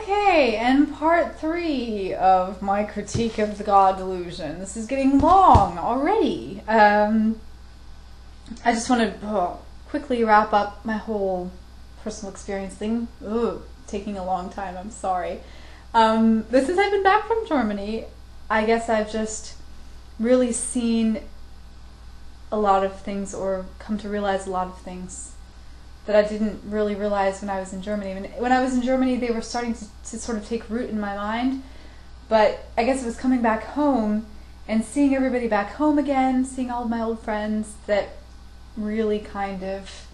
Okay, and part 3 of my critique of the God delusion. This is getting long already. I just want to quickly wrap up my whole personal experience thing. Taking a long time, I'm sorry. But since I've been back from Germany, I guess I've just really seen a lot of things, or come to realize a lot of things that I didn't really realize when I was in Germany. When I was in Germany, they were starting to sort of take root in my mind, but I guess it was coming back home and seeing everybody back home again, seeing all of my old friends, that really kind of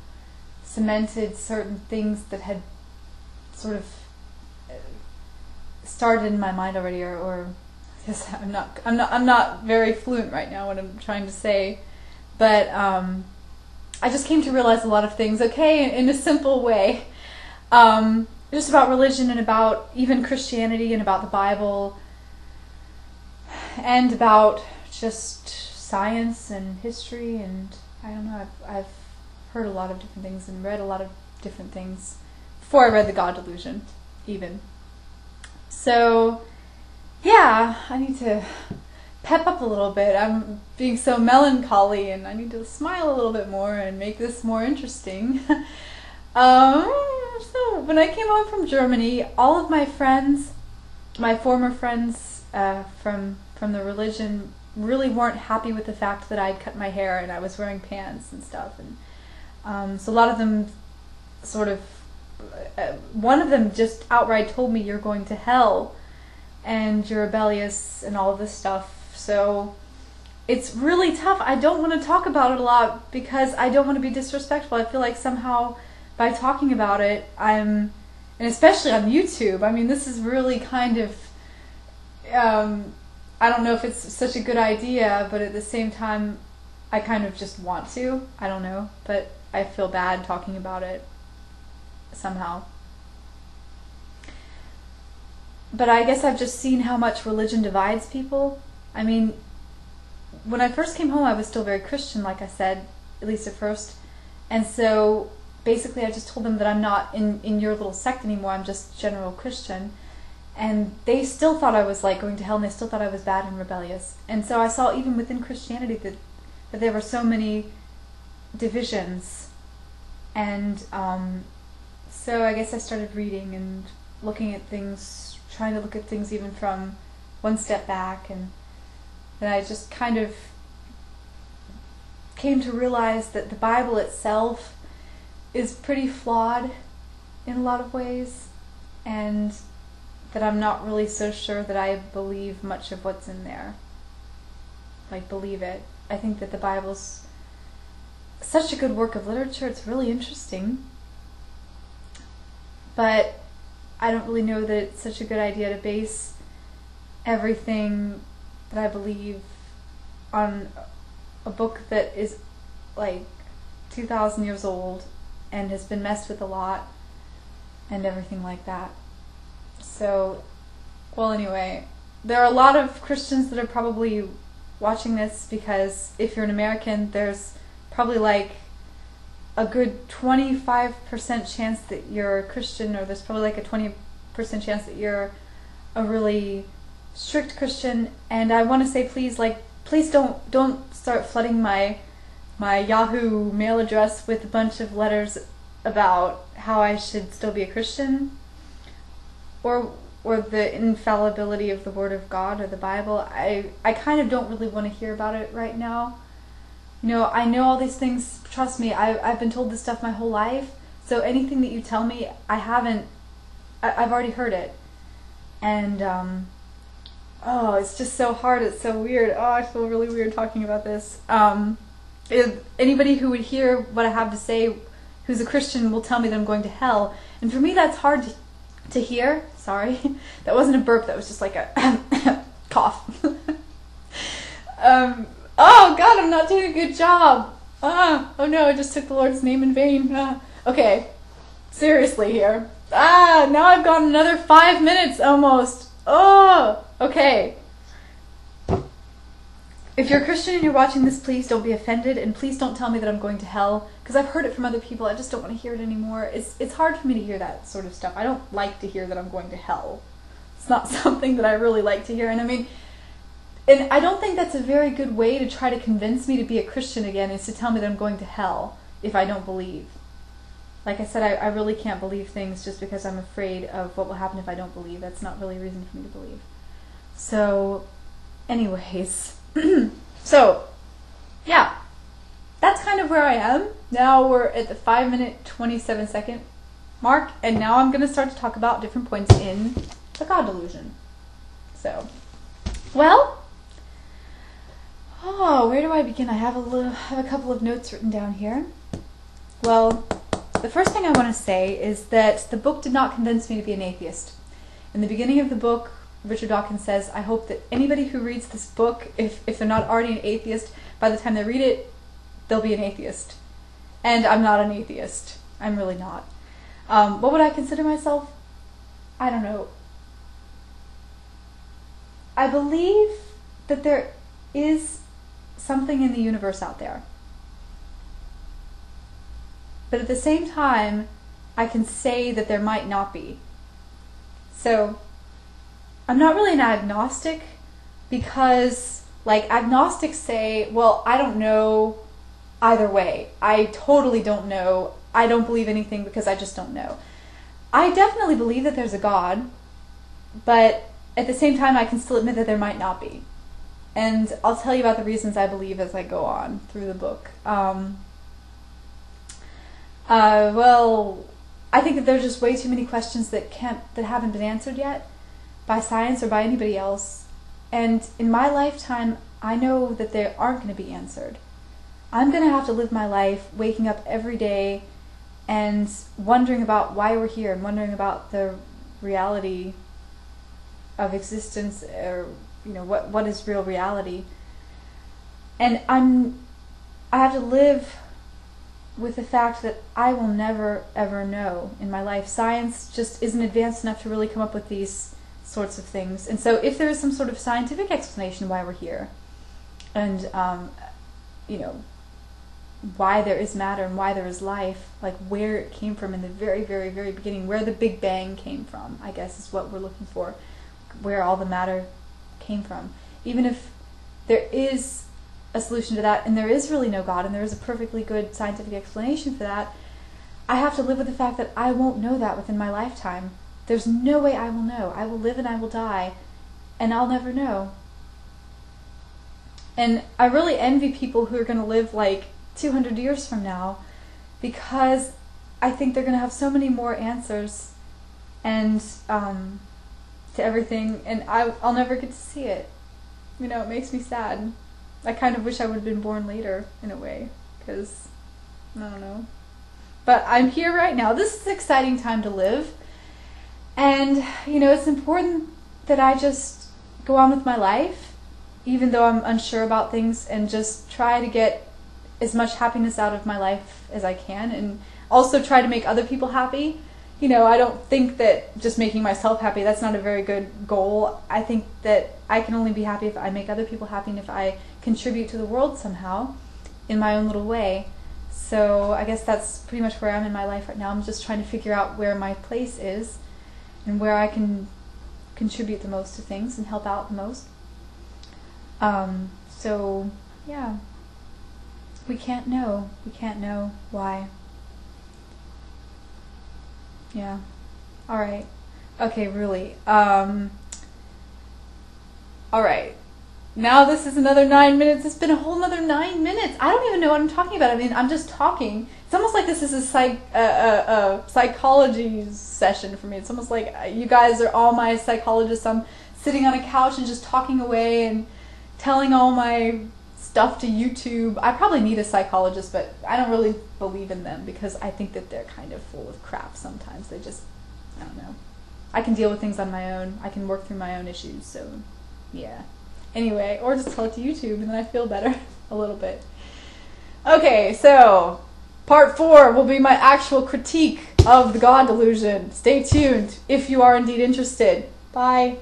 cemented certain things that had sort of started in my mind already, or I guess I'm not very fluent right now what I'm trying to say, but I just came to realize a lot of things, okay, in a simple way, just about religion and about even Christianity and about the Bible and about just science and history, and I don't know, I've heard a lot of different things and read a lot of different things before I read The God Delusion, even. So, yeah, I need to pep up a little bit. I'm being so melancholy, and I need to smile a little bit more and make this more interesting. So when I came home from Germany, all of my friends, my former friends from the religion, really weren't happy with the fact that I'd cut my hair and I was wearing pants and stuff. And so a lot of them sort of, one of them just outright told me, "You're going to hell and you're rebellious," and all of this stuff. So it's really tough. I don't want to talk about it a lot because I don't want to be disrespectful. I feel like somehow by talking about it, and especially on YouTube, I mean, this is really kind of, I don't know if it's such a good idea, but at the same time, I kind of just want to. I don't know, but I feel bad talking about it somehow. But I guess I've just seen how much religion divides people. I mean, when I first came home, I was still very Christian, like I said, at least at first. And so basically I just told them that I'm not in your little sect anymore, I'm just general Christian. And they still thought I was like going to hell, and they still thought I was bad and rebellious. And so I saw even within Christianity that there were so many divisions. And so I guess I started reading and looking at things, trying to look at things even from one step back, and then I just kind of came to realize that the Bible itself is pretty flawed in a lot of ways, and that I'm not really so sure that I believe much of what's in there. Like, believe it. I think that the Bible's such a good work of literature, it's really interesting, but I don't really know that it's such a good idea to base everything that I believe on a book that is like 2,000 years old and has been messed with a lot and everything like that. So, well, anyway, there are a lot of Christians that are probably watching this, because if you're an American, there's probably like a good 25% chance that you're a Christian, or there's probably like a 20% chance that you're a really strict Christian. And I want to say, please don't start flooding my Yahoo mail address with a bunch of letters about how I should still be a Christian, or the infallibility of the Word of God or the Bible. I kind of don't really want to hear about it right now. You know, I know all these things, trust me, I've been told this stuff my whole life, so anything that you tell me, I've already heard it. And, it's just so hard, it's so weird. I feel really weird talking about this. If anybody who would hear what I have to say, who's a Christian, will tell me that I'm going to hell. And for me, that's hard to hear. Sorry. That wasn't a burp, that was just like a cough. Oh God, I'm not doing a good job. Oh no, I just took the Lord's name in vain. Okay, seriously here. Now I've got another 5 minutes almost. Oh, okay. if you're a Christian and you're watching this, please don't be offended, and please don't tell me that I'm going to hell, because I've heard it from other people. I just don't want to hear it anymore. It's hard for me to hear that sort of stuff. I don't like to hear that I'm going to hell. It's not something that I really like to hear, and I mean, and I don't think that's a very good way to try to convince me to be a Christian again, is to tell me that I'm going to hell if I don't believe. Like I said, I really can't believe things just because I'm afraid of what will happen if I don't believe. That's not really a reason for me to believe. So, anyways, so, yeah, that's kind of where I am. Now we're at the 5-minute, 27-second mark, and now I'm going to start to talk about different points in the God delusion. So, well, where do I begin? I have a couple of notes written down here. Well, the first thing I want to say is that the book did not convince me to be an atheist. In the beginning of the book, Richard Dawkins says, I hope that anybody who reads this book, if they're not already an atheist, by the time they read it, they'll be an atheist. And I'm not an atheist. I'm really not. What would I consider myself? I don't know. I believe that there is something in the universe out there. But at the same time, I can say that there might not be. So, I'm not really an agnostic, because, like, agnostics say, well, I don't know either way. I totally don't know. I don't believe anything because I just don't know. I definitely believe that there's a God, but at the same time, I can still admit that there might not be. And I'll tell you about the reasons I believe as I go on through the book. Well, I think that there's just way too many questions that haven't been answered yet by science or by anybody else. And in my lifetime, I know that they aren't going to be answered. I'm going to have to live my life waking up every day and wondering about why we're here and wondering about the reality of existence, or, you know, what is real reality. And I have to live with the fact that I will never, ever know in my life. Science just isn't advanced enough to really come up with these sorts of things. And so if there is some sort of scientific explanation why we're here, and, you know, why there is matter and why there is life, like where it came from in the very, very, very beginning, where the Big Bang came from, I guess is what we're looking for, where all the matter came from. Even if there is a solution to that, and there is really no God, and there is a perfectly good scientific explanation for that, I have to live with the fact that I won't know that within my lifetime. There's no way I will know. I will live and I will die, and I'll never know. And I really envy people who are going to live like 200 years from now, because I think they're going to have so many more answers and to everything, and I'll never get to see it. You know, it makes me sad. I kind of wish I would have been born later, in a way, because, I don't know. But I'm here right now. This is an exciting time to live. And, you know, it's important that I just go on with my life, even though I'm unsure about things, and just try to get as much happiness out of my life as I can, and also try to make other people happy. You know, I don't think that just making myself happy, that's not a very good goal. I think that I can only be happy if I make other people happy and if I contribute to the world somehow in my own little way. So I guess that's pretty much where I'm in my life right now. I'm just trying to figure out where my place is and where I can contribute the most to things and help out the most. So, yeah. We can't know. We can't know why. Yeah. Alright. Okay, really. Alright. Now this is another 9 minutes. It's been a whole nother 9 minutes. I don't even know what I'm talking about. I mean, I'm just talking. It's almost like this is a psychology session for me. It's almost like you guys are all my psychologists. I'm sitting on a couch and just talking away and telling all my stuff to YouTube. I probably need a psychologist, but I don't really believe in them because I think that they're kind of full of crap sometimes. They just, I don't know. I can deal with things on my own. I can work through my own issues, so yeah. Anyway, or just tell it to YouTube and then I feel better a little bit. Okay, so part 4 will be my actual critique of the God delusion. Stay tuned if you are indeed interested. Bye.